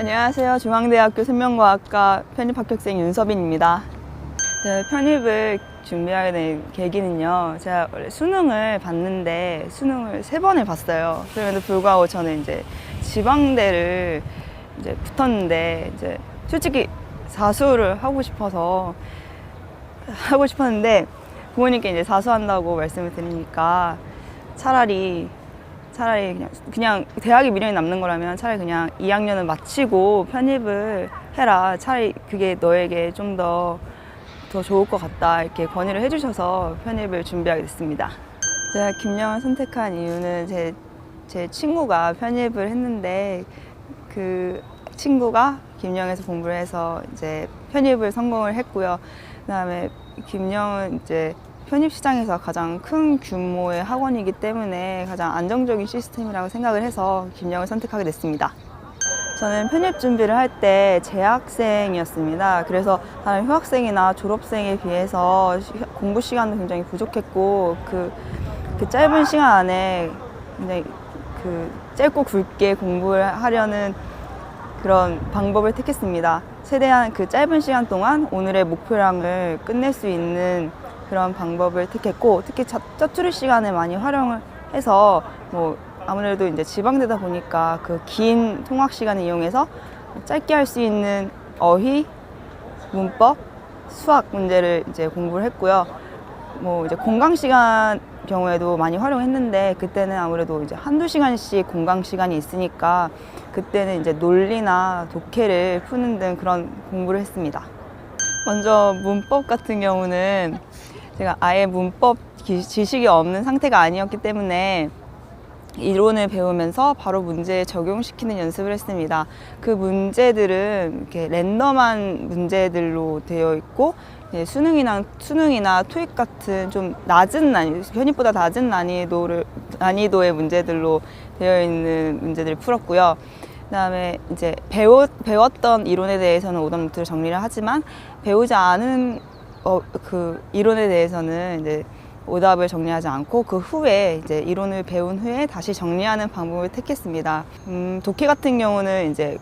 안녕하세요. 중앙대학교 생명과학과 편입 합격생 윤서빈입니다. 제가 편입을 준비하게 된 계기는요. 제가 원래 수능을 봤는데 수능을 3번을 봤어요. 그럼에도 불구하고 저는 이제 지방대를 이제 붙었는데 이제 솔직히 사수를 하고 싶었는데 부모님께 이제 사수한다고 말씀을 드리니까 차라리 그냥 대학이 미련이 남는 거라면 차라리 그냥 2학년을 마치고 편입을 해라. 차라리 그게 너에게 좀 더 좋을 것 같다. 이렇게 권유를 해주셔서 편입을 준비하게 됐습니다. 제가 김영을 선택한 이유는 제 친구가 편입을 했는데 그 친구가 김영에서 공부를 해서 이제 편입을 성공을 했고요. 그다음에 김영은 이제 편입 시장에서 가장 큰 규모의 학원이기 때문에 가장 안정적인 시스템이라고 생각을 해서 김영을 선택하게 됐습니다. 저는 편입 준비를 할 때 재학생이었습니다. 그래서 다른 휴학생이나 졸업생에 비해서 공부 시간도 굉장히 부족했고 그 짧은 시간 안에 굉장히 짧고 굵게 공부를 하려는 그런 방법을 택했습니다. 최대한 그 짧은 시간 동안 오늘의 목표량을 끝낼 수 있는 그런 방법을 택했고, 특히 짜투리 시간을 많이 활용을 해서 아무래도 이제 지방대다 보니까 그 긴 통학 시간을 이용해서 짧게 할 수 있는 어휘, 문법, 수학 문제를 이제 공부를 했고요. 이제 공강 시간 경우에도 많이 활용했는데 그때는 아무래도 이제 한두 시간씩 공강 시간이 있으니까 그때는 이제 논리나 독해를 푸는 등 그런 공부를 했습니다. 먼저 문법 같은 경우는 제가 아예 문법 지식이 없는 상태가 아니었기 때문에 이론을 배우면서 바로 문제에 적용시키는 연습을 했습니다. 그 문제들은 이렇게 랜덤한 문제들로 되어 있고 수능이나 토익 같은 좀 낮은 편입보다 낮은 난이도의 문제들로 되어 있는 문제들을 풀었고요. 그다음에 이제 배웠던 이론에 대해서는 오답노트를 정리를 하지만 배우지 않은 그 이론에 대해서는 이제 오답을 정리하지 않고 그 후에 이제 이론을 배운 후에 다시 정리하는 방법을 택했습니다. 독해 같은 경우는 이제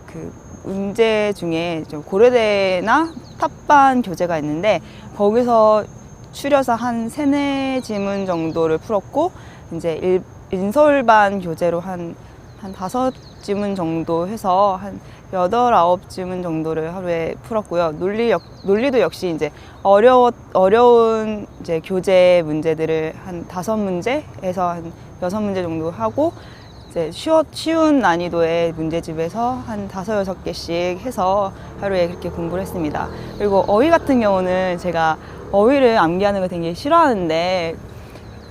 그 문제 중에 좀 고려대나 탑반 교재가 있는데 거기서 추려서 한 3-4지문 정도를 풀었고 이제 인서울반 교재로 한 5지문 정도 해서 한 8-9지문 정도를 하루에 풀었고요. 논리도 역시 이제 어려운 이제 교재 문제들을 한 5문제에서 한 6문제 정도 하고 이제 쉬운 난이도의 문제집에서 한 5-6개씩 해서 하루에 그렇게 공부를 했습니다. 그리고 어휘 같은 경우는 제가 어휘를 암기하는 걸 되게 싫어하는데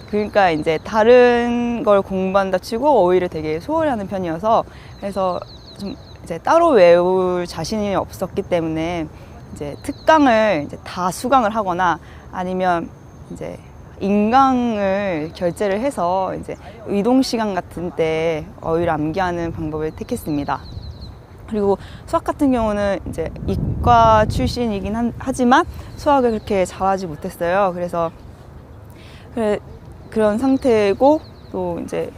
그러니까 이제 다른 걸 공부한다 치고 어휘를 되게 소홀히 하는 편이어서 그래서 좀 이제 따로 외울 자신이 없었기 때문에 이제 특강을 이제 다 수강을 하거나 아니면 이제 인강을 결제를 해서 이제 이동 시간 같은 때 어휘를 암기하는 방법을 택했습니다. 그리고 수학 같은 경우는 이제 이과 출신이긴 하지만 수학을 그렇게 잘하지 못했어요. 그래서 그런 상태고 또 이제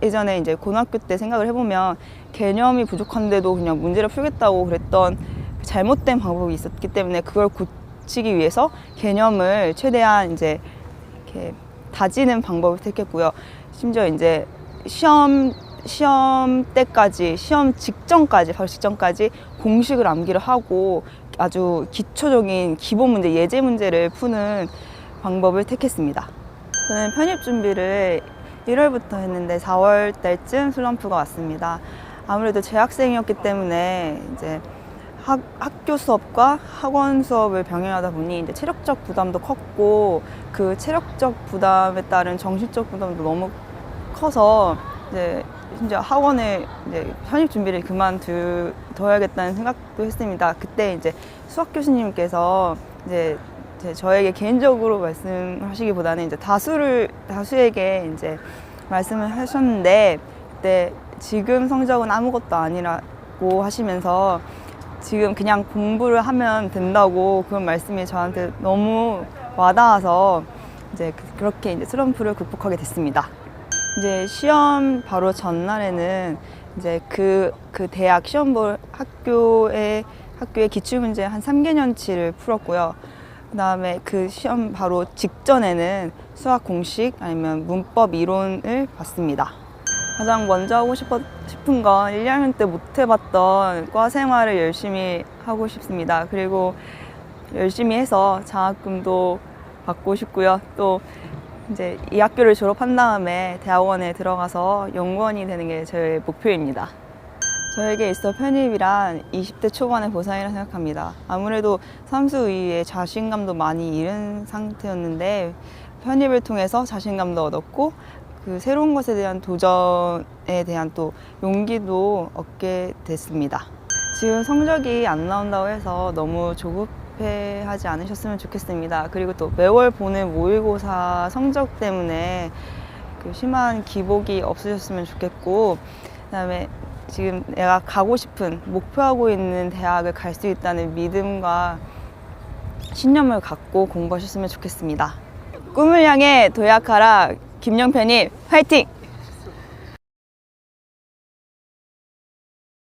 예전에 이제 고등학교 때 생각을 해보면 개념이 부족한데도 그냥 문제를 풀겠다고 그랬던 잘못된 방법이 있었기 때문에 그걸 고치기 위해서 개념을 최대한 이제 이렇게 다지는 방법을 택했고요. 심지어 이제 시험 때까지, 바로 직전까지 공식을 암기를 하고 아주 기초적인 기본 문제, 예제 문제를 푸는 방법을 택했습니다. 저는 편입 준비를 1월부터 했는데 4월 달쯤 슬럼프가 왔습니다. 아무래도 재학생이었기 때문에 이제 학교 수업과 학원 수업을 병행하다 보니 이제 체력적 부담도 컸고 그 체력적 부담에 따른 정신적 부담도 너무 커서 이제 심지어 학원을 이제 편입 준비를 그만둬야겠다는 생각도 했습니다. 그때 이제 수학 교수님께서 이제 저에게 개인적으로 말씀하시기보다는 이제 다수에게 이제 말씀을 하셨는데 그때 지금 성적은 아무것도 아니라고 하시면서 지금 그냥 공부를 하면 된다고 그런 말씀이 저한테 너무 와닿아서 이제 그렇게 이제 슬럼프를 극복하게 됐습니다. 이제 시험 바로 전날에는 이제 그 대학 시험 볼 학교의 기출문제 한 3개년치를 풀었고요. 그다음에 그 시험 바로 직전에는 수학 공식 아니면 문법 이론을 봤습니다. 가장 먼저 하고 싶은 건 1, 2학년 때 못 해봤던 과 생활을 열심히 하고 싶습니다. 그리고 열심히 해서 장학금도 받고 싶고요. 또 이제 이 학교를 졸업한 다음에 대학원에 들어가서 연구원이 되는 게 제 목표입니다. 저에게 있어 편입이란 20대 초반의 보상이라 생각합니다. 아무래도 삼수위에 자신감도 많이 잃은 상태였는데 편입을 통해서 자신감도 얻었고 그 새로운 것에 대한 도전에 대한 또 용기도 얻게 됐습니다. 지금 성적이 안 나온다고 해서 너무 조급해하지 않으셨으면 좋겠습니다. 그리고 또 매월 보는 모의고사 성적 때문에 그 심한 기복이 없으셨으면 좋겠고, 그다음에 지금 내가 가고 싶은 목표하고 있는 대학을 갈 수 있다는 믿음과 신념을 갖고 공부하셨으면 좋겠습니다. 꿈을 향해 도약하라. 김영 편입 화이팅!